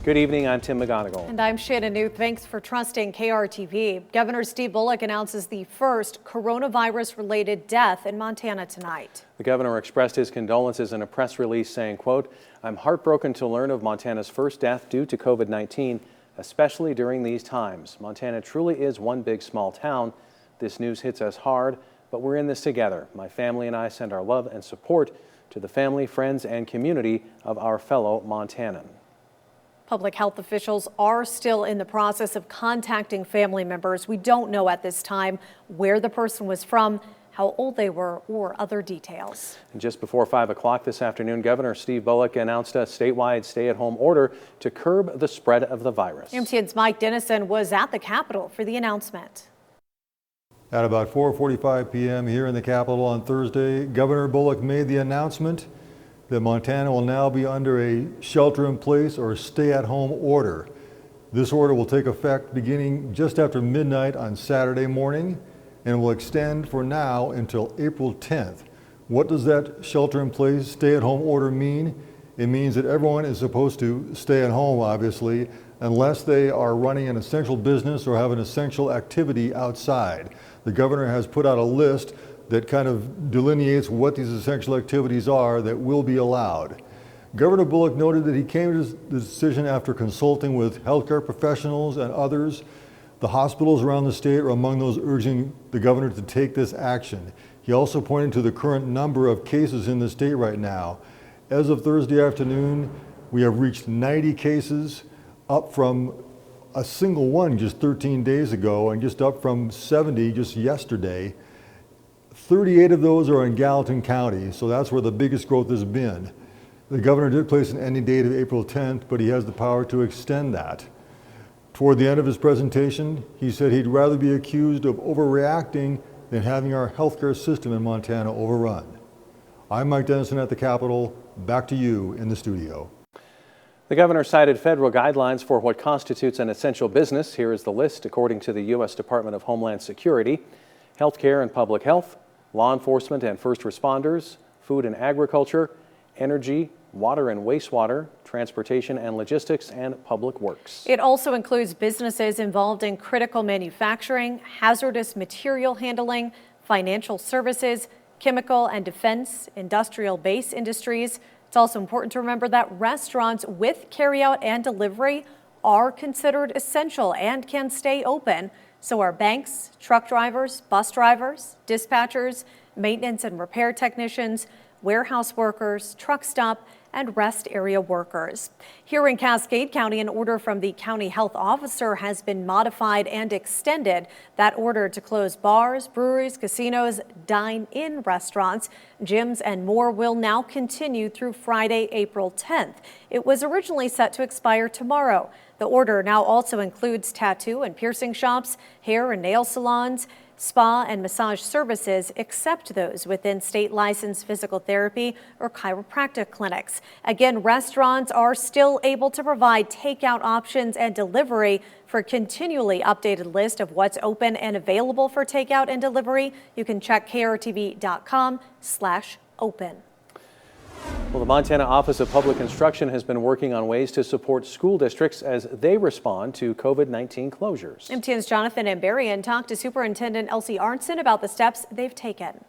Good evening, I'm Tim McGonigal. And I'm Shannon New. Thanks for trusting KRTV. Governor Steve Bullock announces the first coronavirus-related death in Montana tonight. The governor expressed his condolences in a press release saying, quote, "I'm heartbroken to learn of Montana's first death due to COVID-19, especially during these times. Montana truly is one big small town. This news hits us hard, but we're in this together. My family and I send our love and support to the family, friends, and community of our fellow Montanan." Public health officials are still in the process of contacting family members. We don't know at this time where the person was from, how old they were, or other details. And just before 5 o'clock this afternoon, Governor Steve Bullock announced a statewide stay-at-home order to curb the spread of the virus. MTN's Mike Dennison was at the Capitol for the announcement. At about 4:45 p.m. here in the Capitol on Thursday, Governor Bullock made the announcement that Montana will now be under a shelter-in-place or stay-at-home order. This order will take effect beginning just after midnight on Saturday morning and will extend for now until April 10th. What does that shelter-in-place, stay-at-home order mean? It means that everyone is supposed to stay at home, obviously, unless they are running an essential business or have an essential activity outside. The governor has put out a list that kind of delineates what these essential activities are that will be allowed. Governor Bullock noted that he came to the decision after consulting with healthcare professionals and others. The hospitals around the state are among those urging the governor to take this action. He also pointed to the current number of cases in the state right now. As of Thursday afternoon, we have reached 90 cases, up from a single one just 13 days ago and just up from 70 just yesterday. 38 of those are in Gallatin County, so that's where the biggest growth has been. The governor did place an ending date of April 10th, but he has the power to extend that. Toward the end of his presentation, he said he'd rather be accused of overreacting than having our healthcare system in Montana overrun. I'm Mike Dennison at the Capitol. Back to you in the studio. The governor cited federal guidelines for what constitutes an essential business. Here is the list according to the U.S. Department of Homeland Security: healthcare and public health, law enforcement and first responders, food and agriculture, energy, water and wastewater, transportation and logistics, and public works. It also includes businesses involved in critical manufacturing, hazardous material handling, financial services, chemical and defense, industrial base industries. It's also important to remember that restaurants with carryout and delivery are considered essential and can stay open. So are banks, truck drivers, bus drivers, dispatchers, maintenance and repair technicians, warehouse workers, truck stop, and rest area workers. Here in Cascade County, an order from the county health officer has been modified and extended. That order to close bars, breweries, casinos, dine-in restaurants, gyms, and more will now continue through Friday, April 10th. It was originally set to expire tomorrow. The order now also includes tattoo and piercing shops, hair and nail salons, spa and massage services, except those within state licensed physical therapy or chiropractic clinics. Again, restaurants are still able to provide takeout options and delivery. For a continually updated list of what's open and available for takeout and delivery, you can check krtv.com/open. Well, the Montana Office of Public Instruction has been working on ways to support school districts as they respond to COVID-19 closures. MTN's Jonathan Ambarian talked to Superintendent Elsie Arntzen about the steps they've taken.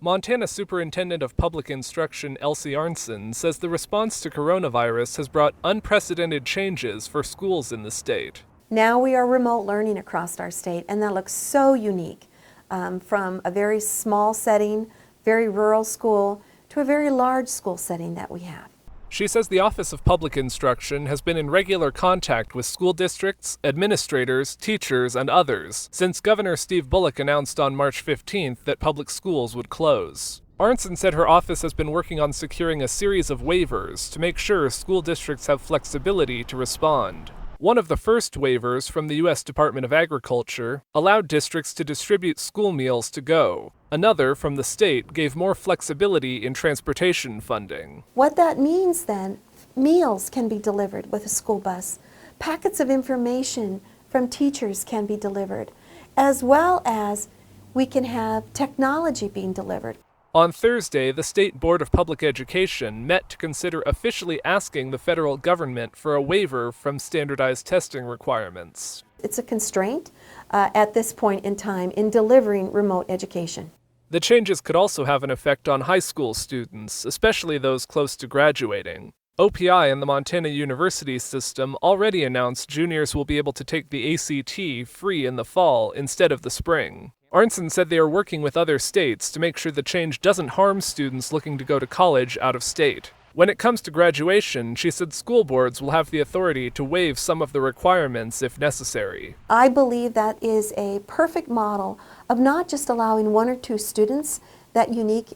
Montana Superintendent of Public Instruction Elsie Arntzen says the response to coronavirus has brought unprecedented changes for schools in the state. Now we are remote learning across our state, and that looks so unique, from a very small setting, very rural school, to a very large school setting that we have. She says the Office of Public Instruction has been in regular contact with school districts, administrators, teachers, and others since Governor Steve Bullock announced on March 15th that public schools would close. Arntzen said her office has been working on securing a series of waivers to make sure school districts have flexibility to respond. One of the first waivers from the U.S. Department of Agriculture allowed districts to distribute school meals to go. Another from the state gave more flexibility in transportation funding. What that means then, meals can be delivered with a school bus. Packets of information from teachers can be delivered, as well as we can have technology being delivered. On Thursday, the State Board of Public Education met to consider officially asking the federal government for a waiver from standardized testing requirements. It's a constraint at this point in time in delivering remote education. The changes could also have an effect on high school students, especially those close to graduating. OPI and the Montana University system already announced juniors will be able to take the ACT free in the fall instead of the spring. Arnson said they are working with other states to make sure the change doesn't harm students looking to go to college out of state. When it comes to graduation, she said school boards will have the authority to waive some of the requirements if necessary. I believe that is a perfect model of not just allowing one or two students that unique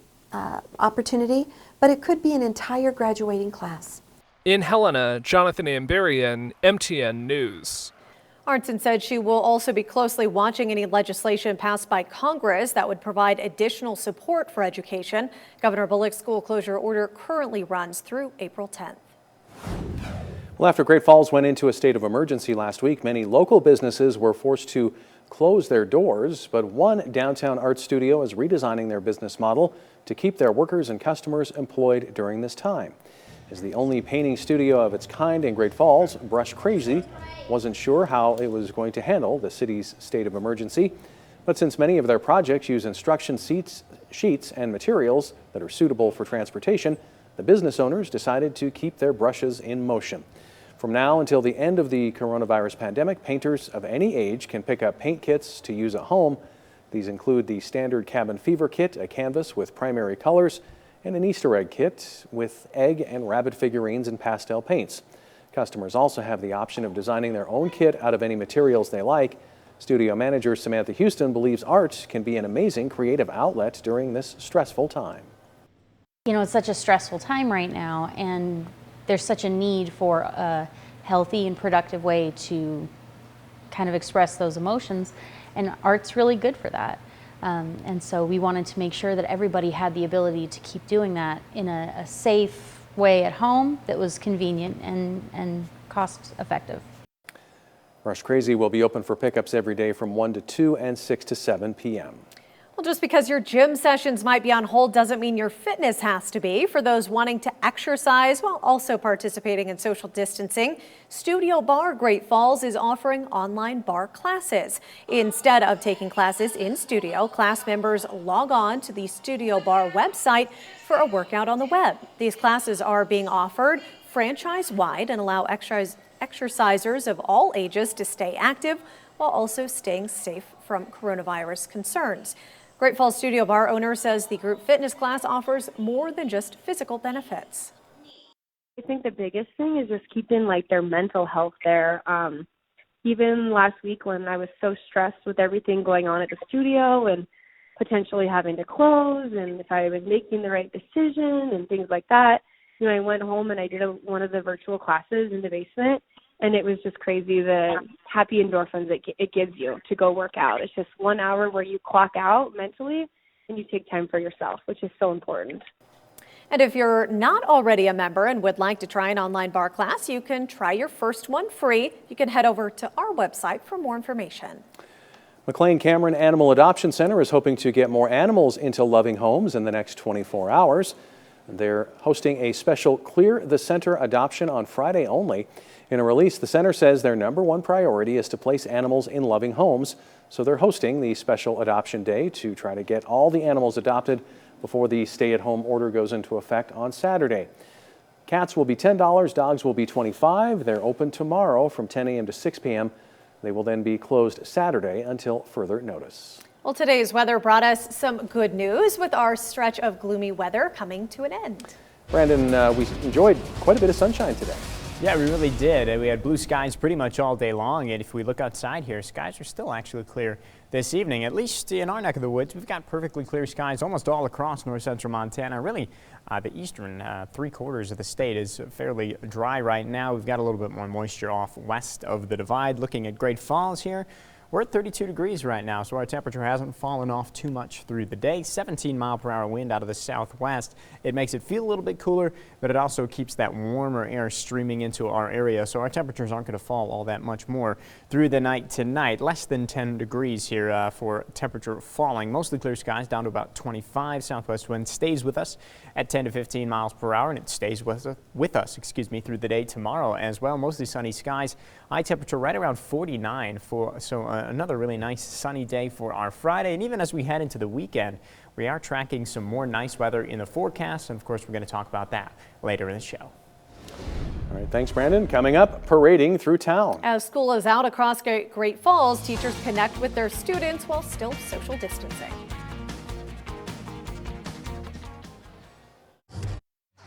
opportunity, but it could be an entire graduating class. In Helena, Jonathan Amberian, MTN News. Arnson said she will also be closely watching any legislation passed by Congress that would provide additional support for education. Governor Bullock's school closure order currently runs through April 10th. Well, after Great Falls went into a state of emergency last week, many local businesses were forced to close their doors, but one downtown art studio is redesigning their business model to keep their workers and customers employed during this time. As the only painting studio of its kind in Great Falls, Brush Crazy wasn't sure how it was going to handle the city's state of emergency. But since many of their projects use instruction sheets and materials that are suitable for transportation, the business owners decided to keep their brushes in motion. From now until the end of the coronavirus pandemic, painters of any age can pick up paint kits to use at home. These include the standard cabin fever kit, a canvas with primary colors, and an Easter egg kit with egg and rabbit figurines and pastel paints. Customers also have the option of designing their own kit out of any materials they like. Studio manager Samantha Houston believes art can be an amazing creative outlet during this stressful time. You know, it's such a stressful time right now, and there's such a need for a healthy and productive way to kind of express those emotions, and art's really good for that. And so we wanted to make sure that everybody had the ability to keep doing that in a safe way at home that was convenient and cost effective. Brush Crazy will be open for pickups every day from 1 to 2 and 6 to 7 p.m. Well, just because your gym sessions might be on hold doesn't mean your fitness has to be. For those wanting to exercise while also participating in social distancing, Studio Bar Great Falls is offering online bar classes. Instead of taking classes in studio, class members log on to the Studio Bar website for a workout on the web. These classes are being offered franchise-wide and allow exercisers of all ages to stay active while also staying safe from coronavirus concerns. Great Falls Studio Bar owner says the group fitness class offers more than just physical benefits. I think the biggest thing is just keeping their mental health there. Even last week when I was so stressed with everything going on at the studio and potentially having to close and if I was making the right decision and things like that, you know, I went home and I did one of the virtual classes in the basement. And it was just crazy, the happy endorphins it gives you to go work out. It's just 1 hour where you clock out mentally and you take time for yourself, which is so important. And if you're not already a member and would like to try an online bar class, you can try your first one free. You can head over to our website for more information. McLean Cameron Animal Adoption Center is hoping to get more animals into loving homes in the next 24 hours. They're hosting a special Clear the Center adoption on Friday only. In a release, the center says their #1 priority is to place animals in loving homes, so they're hosting the special adoption day to try to get all the animals adopted before the stay-at-home order goes into effect on Saturday. Cats will be $10, dogs will be $25. They're open tomorrow from 10 a.m. to 6 p.m. They will then be closed Saturday until further notice. Well, today's weather brought us some good news with our stretch of gloomy weather coming to an end. Brandon, we enjoyed quite a bit of sunshine today. Yeah, we really did. We had blue skies pretty much all day long, and if we look outside here, skies are still actually clear this evening. At least in our neck of the woods, we've got perfectly clear skies almost all across north central Montana. Really, the eastern 3/4 of the state is fairly dry right now. We've got a little bit more moisture off west of the divide. Looking at Great Falls here, We're at 32 degrees right now, so our temperature hasn't fallen off too much through the day. 17-mile-per-hour wind out of the southwest. It makes it feel a little bit cooler, but it also keeps that warmer air streaming into our area, so our temperatures aren't going to fall all that much more through the night tonight. Less than 10 degrees here for temperature falling. Mostly clear skies down to about 25. Southwest wind stays with us at 10 to 15 miles per hour, and it stays with us through the day tomorrow as well. Mostly sunny skies. High temperature right around 49 so another really nice sunny day for our Friday. And even as we head into the weekend, we are tracking some more nice weather in the forecast, and of course we're going to talk about that later in the show. All right, thanks, Brandon. Coming up, parading through town. As school is out across Great Falls, teachers connect with their students while still social distancing.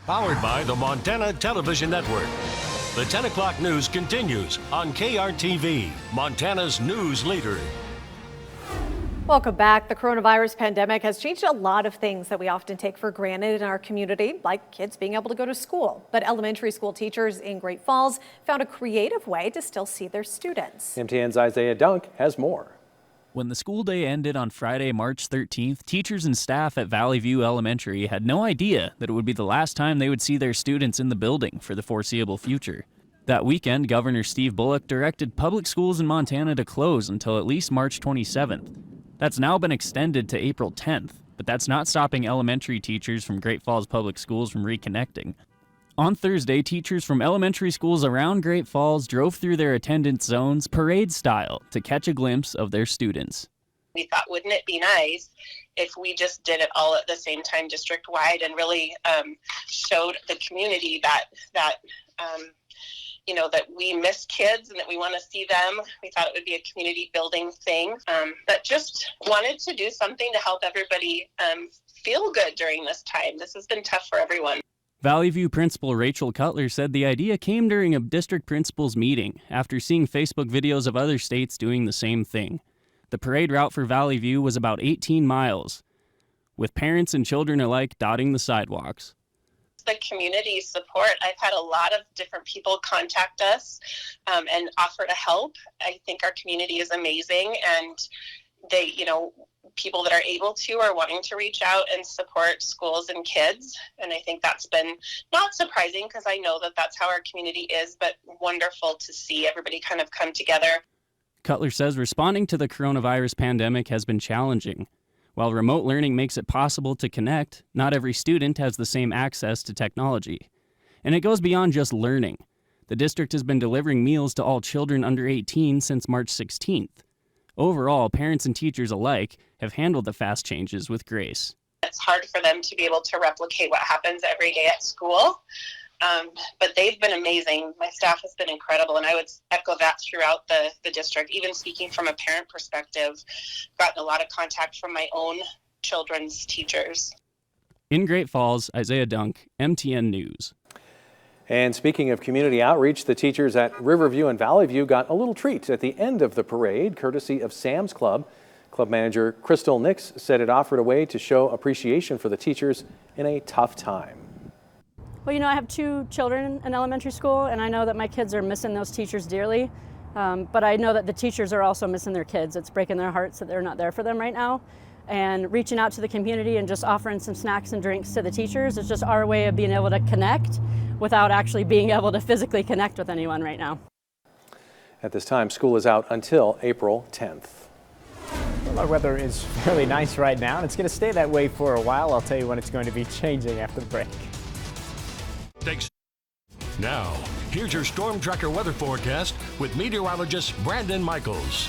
Powered by the Montana Television Network. The 10 o'clock news continues on KRTV, Montana's news leader. Welcome back. The coronavirus pandemic has changed a lot of things that we often take for granted in our community, like kids being able to go to school. But elementary school teachers in Great Falls found a creative way to still see their students. MTN's Isaiah Dunk has more. When the school day ended on Friday, March 13th, teachers and staff at Valley View Elementary had no idea that it would be the last time they would see their students in the building for the foreseeable future. That weekend, Governor Steve Bullock directed public schools in Montana to close until at least March 27th. That's now been extended to April 10th, but that's not stopping elementary teachers from Great Falls Public Schools from reconnecting. On Thursday, teachers from elementary schools around Great Falls drove through their attendance zones parade style to catch a glimpse of their students. We thought, wouldn't it be nice if we just did it all at the same time district-wide and really showed the community that we miss kids and that we want to see them. We thought it would be a community building thing, but just wanted to do something to help everybody feel good during this time. This has been tough for everyone. Valley View Principal Rachel Cutler said the idea came during a district principal's meeting after seeing Facebook videos of other states doing the same thing. The parade route for Valley View was about 18 miles, with parents and children alike dotting the sidewalks. The community support. I've had a lot of different people contact us and offer to help. I think our community is amazing, and they, people that are able to are wanting to reach out and support schools and kids. And I think that's been not surprising because I know that that's how our community is, but wonderful to see everybody kind of come together. Cutler says responding to the coronavirus pandemic has been challenging. While remote learning makes it possible to connect, not every student has the same access to technology. And it goes beyond just learning. The district has been delivering meals to all children under 18 since March 16th. Overall, parents and teachers alike have handled the fast changes with grace. It's hard for them to be able to replicate what happens every day at school, but they've been amazing. My staff has been incredible, and I would echo that throughout the district. Even speaking from a parent perspective, gotten a lot of contact from my own children's teachers. In Great Falls, Isaiah Dunk, MTN News. And speaking of community outreach, the teachers at Riverview and Valley View got a little treat at the end of the parade, courtesy of Sam's Club. Club manager Crystal Nix said it offered a way to show appreciation for the teachers in a tough time. Well, I have 2 children in elementary school, and I know that my kids are missing those teachers dearly, but I know that the teachers are also missing their kids. It's breaking their hearts that they're not there for them right now. And reaching out to the community and just offering some snacks and drinks to the teachers is just our way of being able to connect without actually being able to physically connect with anyone right now. At this time, school is out until April 10th. Well, our weather is fairly nice right now, and it's going to stay that way for a while. I'll tell you when it's going to be changing after the break. Thanks. Now, here's your Storm Tracker weather forecast with meteorologist Brandon Michaels.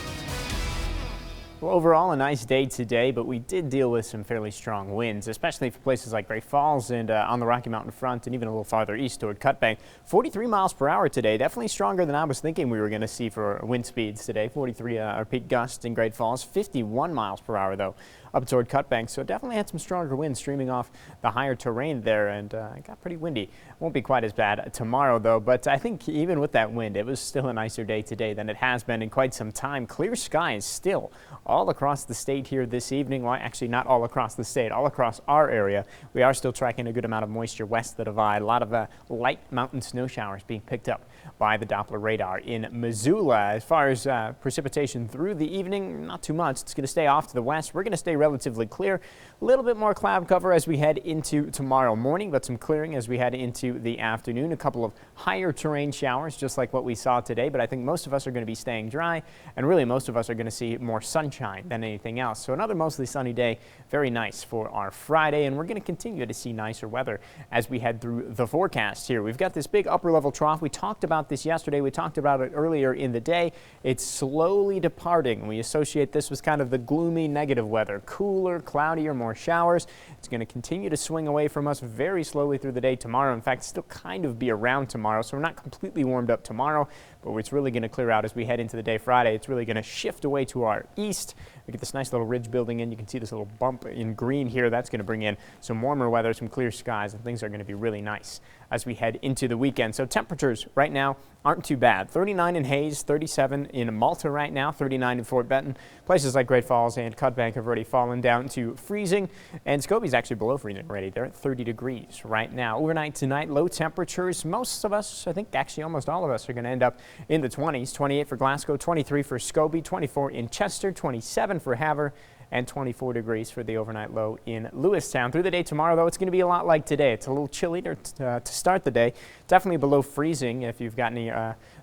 Well, overall, a nice day today, but we did deal with some fairly strong winds, especially for places like Great Falls and on the Rocky Mountain front and even a little farther east toward Cut Bank. 43 miles per hour today, definitely stronger than I was thinking we were going to see for wind speeds today. 43 our peak gusts in Great Falls, 51 miles per hour though up toward Cut Bank, so definitely had some stronger winds streaming off the higher terrain there, and it got pretty windy. Won't be quite as bad tomorrow though, but I think even with that wind, it was still a nicer day today than it has been in quite some time. Clear skies still all across the state here this evening. Well, actually not all across the state, all across our area. We are still tracking a good amount of moisture west of the divide. A lot of light mountain snow showers being picked up by the Doppler radar in Missoula. As far as precipitation through the evening, not too much. It's going to stay off to the west. We're going to stay relatively clear. A little bit more cloud cover as we head into tomorrow morning, but some clearing as we head into the afternoon. A couple of higher terrain showers, just like what we saw today, but I think most of us are going to be staying dry, and really most of us are going to see more sunshine than anything else. So another mostly sunny day, very nice for our Friday, and we're going to continue to see nicer weather as we head through the forecast here. We've got this big upper level trough. We talked about this yesterday. We talked about it earlier in the day. It's slowly departing. We associate this with kind of the gloomy negative weather, cooler, cloudier, more showers. It's going to continue to swing away from us very slowly through the day tomorrow. In fact, still kind of be around tomorrow, so we're not completely warmed up tomorrow, but it's really going to clear out as we head into the day Friday. It's really going to shift away to our east. We get this nice little ridge building in. You can see this little bump in green here. That's going to bring in some warmer weather, some clear skies, and things are going to be really nice as we head into the weekend. So temperatures right now aren't too bad. 39 in Hayes, 37 in Malta right now, 39 in Fort Benton. Places like Great Falls and Cutbank have already fallen down to freezing, and Scobie's actually below freezing already. They're at 30 degrees right now. Overnight tonight, low temperatures. Most of us, I think actually almost all of us, are going to end up in the 20s. 28 for Glasgow, 23 for Scobie, 24 in Chester, 27 for Havre, and 24 degrees for the overnight low in Lewistown. Through the day tomorrow, though, it's going to be a lot like today. It's a little chilly to start the day. Definitely below freezing if you've got any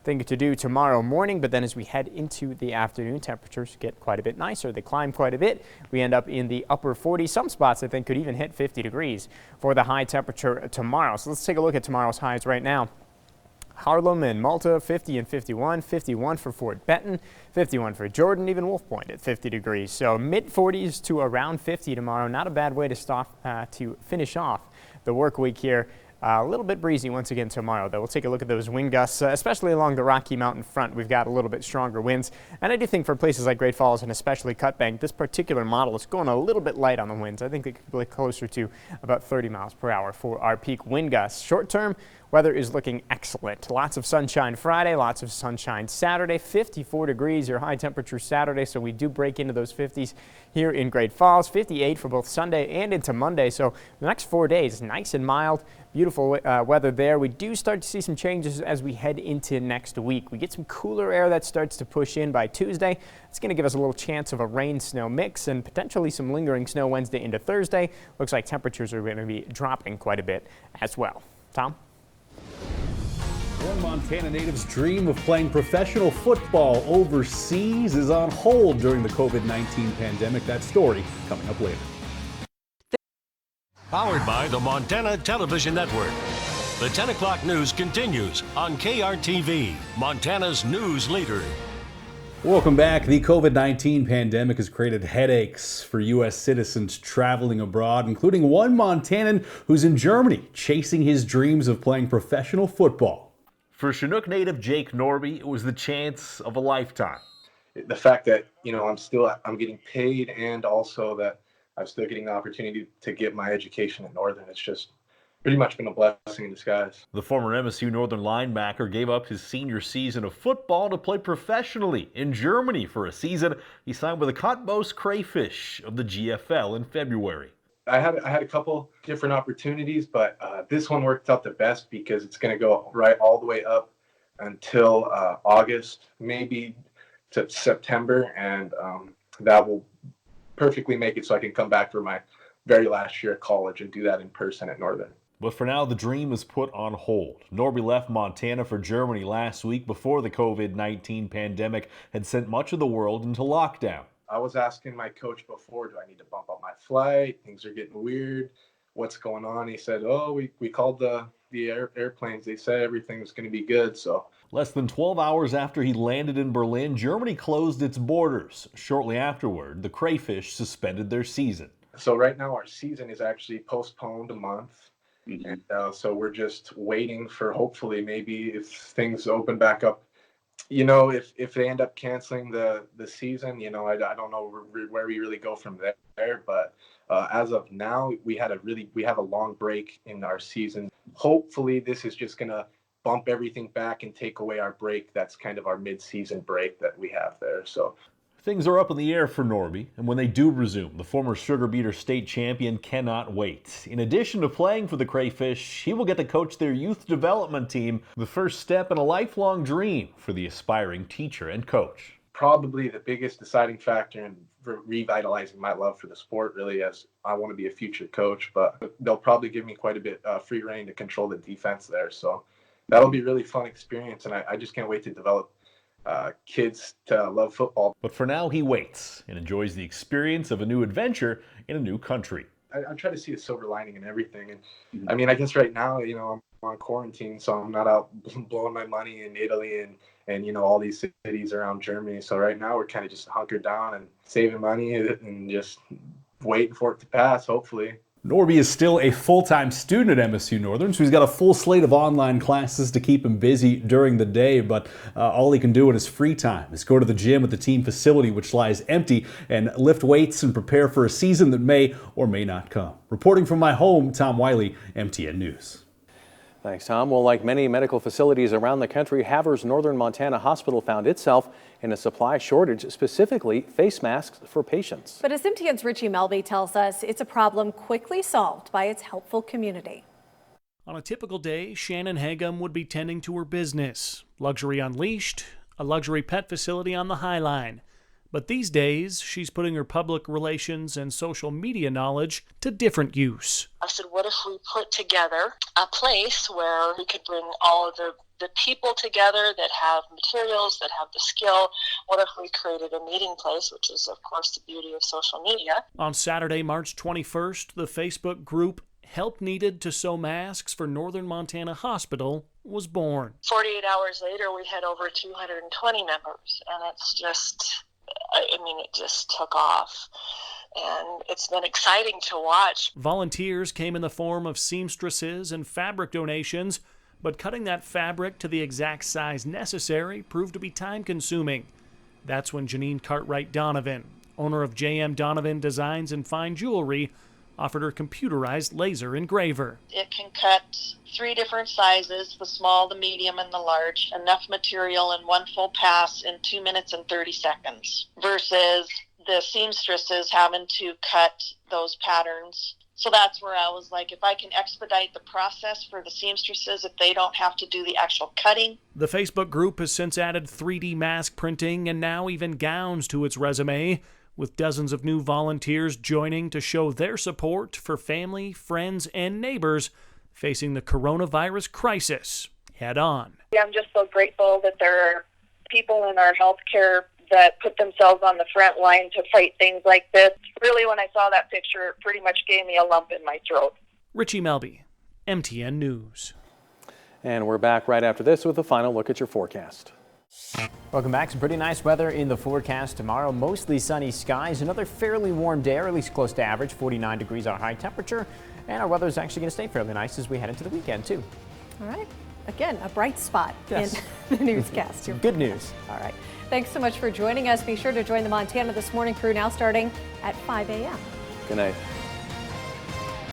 thing to do tomorrow morning. But then as we head into the afternoon, temperatures get quite a bit nicer. They climb quite a bit. We end up in the upper 40s. Some spots, I think, could even hit 50 degrees for the high temperature tomorrow. So let's take a look at tomorrow's highs right now. Harlem and Malta, 50 and 51, 51 for Fort Benton, 51 for Jordan, even Wolf Point at 50 degrees. So mid-40s to around 50 tomorrow. Not a bad way to finish off the work week here. A little bit breezy once again tomorrow, though. We'll take a look at those wind gusts, especially along the Rocky Mountain front. We've got a little bit stronger winds. And I do think for places like Great Falls and especially Cutbank, this particular model is going a little bit light on the winds. I think it could be closer to about 30 miles per hour for our peak wind gusts. Short term, weather is looking excellent. Lots of sunshine Friday, lots of sunshine Saturday, 54 degrees, your high temperature Saturday, so we do break into those 50s here in Great Falls, 58 for both Sunday and into Monday. So the next 4 days, nice and mild, beautiful weather there. We do start to see some changes as we head into next week. We get some cooler air that starts to push in by Tuesday. It's going to give us a little chance of a rain-snow mix and potentially some lingering snow Wednesday into Thursday. Looks like temperatures are going to be dropping quite a bit as well. Tom? One Montana native's dream of playing professional football overseas is on hold during the COVID-19 pandemic. That story coming up later. Powered by the Montana Television Network. The 10 o'clock news continues on KRTV, Montana's news leader. Welcome back. The COVID-19 pandemic has created headaches for U.S. citizens traveling abroad, including one Montanan who's in Germany chasing his dreams of playing professional football. For Chinook native Jake Norby, it was the chance of a lifetime. The fact that, I'm getting paid, and also that I'm still getting the opportunity to get my education at Northern, it's just pretty much been a blessing in disguise. The former MSU Northern linebacker gave up his senior season of football to play professionally in Germany for a season. He signed with the Cottbus Crayfish of the GFL in February. I had a couple different opportunities, but this one worked out the best because it's going to go right all the way up until August, maybe to September, and that will perfectly make it so I can come back for my very last year at college and do that in person at Northern. But for now, the dream is put on hold. Norby left Montana for Germany last week before the COVID-19 pandemic had sent much of the world into lockdown. I was asking my coach before, do I need to bump up my flight? Things are getting weird. What's going on? He said, we called the airplanes. They said everything was going to be good. So less than 12 hours after he landed in Berlin, Germany closed its borders. Shortly afterward, the Crayfish suspended their season. So right now our season is actually postponed a month. And so we're just waiting for, hopefully, maybe if things open back up, if they end up canceling the season, I don't know where we really go from there. But as of now, we have a long break in our season. Hopefully this is just going to bump everything back and take away our break. That's kind of our mid-season break that we have there. So Things are up in the air for Norby, and when they do resume, the former Sugar Beater state champion cannot wait. In addition to playing for the Crayfish, he will get to coach their youth development team, the first step in a lifelong dream for the aspiring teacher and coach. Probably the biggest deciding factor in revitalizing my love for the sport, really, as I want to be a future coach, but they'll probably give me quite a bit free reign to control the defense there. So that'll be a really fun experience, and I just can't wait to develop kids to love football. But for now, he waits and enjoys the experience of a new adventure in a new country. I try to see a silver lining in everything. And I mean, I guess right now, you know, I'm on quarantine, so I'm not out blowing my money in Italy and you know, all these cities around Germany. So right now we're kind of just hunkered down and saving money and just waiting for it to pass, hopefully. Norby is still a full-time student at MSU Northern, so he's got a full slate of online classes to keep him busy during the day, but all he can do in his free time is go to the gym at the team facility, which lies empty, and lift weights and prepare for a season that may or may not come. Reporting from my home, Tom Wiley, MTN News. Thanks, Tom. Well, like many medical facilities around the country, Havre's Northern Montana Hospital found itself in a supply shortage, specifically face masks for patients. But as MTN's Richie Melby tells us, it's a problem quickly solved by its helpful community. On a typical day, Shannon Hagum would be tending to her business, Luxury Unleashed, a luxury pet facility on the High Line. But these days, she's putting her public relations and social media knowledge to different use. I said, what if we put together a place where we could bring all of the people together that have materials, that have the skill? What if we created a meeting place, which is, of course, the beauty of social media? On Saturday, March 21st, the Facebook group Help Needed to Sew Masks for Northern Montana Hospital was born. 48 hours later, we had over 220 members, and it's just... I mean, it just took off, and it's been exciting to watch. Volunteers came in the form of seamstresses and fabric donations, but cutting that fabric to the exact size necessary proved to be time-consuming. That's when Janine Cartwright Donovan, owner of JM Donovan Designs and Fine Jewelry, offered her computerized laser engraver. It can cut 3 different sizes, the small, the medium, and the large, enough material in one full pass in 2 minutes and 30 seconds, versus the seamstresses having to cut those patterns. So that's where I was like, if I can expedite the process for the seamstresses, if they don't have to do the actual cutting. The Facebook group has since added 3D mask printing and now even gowns to its resume, with dozens of new volunteers joining to show their support for family, friends, and neighbors facing the coronavirus crisis head on. I'm just so grateful that there are people in our healthcare that put themselves on the front line to fight things like this. Really, when I saw that picture, it pretty much gave me a lump in my throat. Richie Melby, MTN News. And we're back right after this with a final look at your forecast. Welcome back. Some pretty nice weather in the forecast tomorrow. Mostly sunny skies. Another fairly warm day, or at least close to average. 49 degrees our high temperature. And our weather is actually going to stay fairly nice as we head into the weekend, too. All right. Again, a bright spot in the newscast. Good news. All right. Thanks so much for joining us. Be sure to join the Montana This Morning crew now starting at 5 a.m. Good night.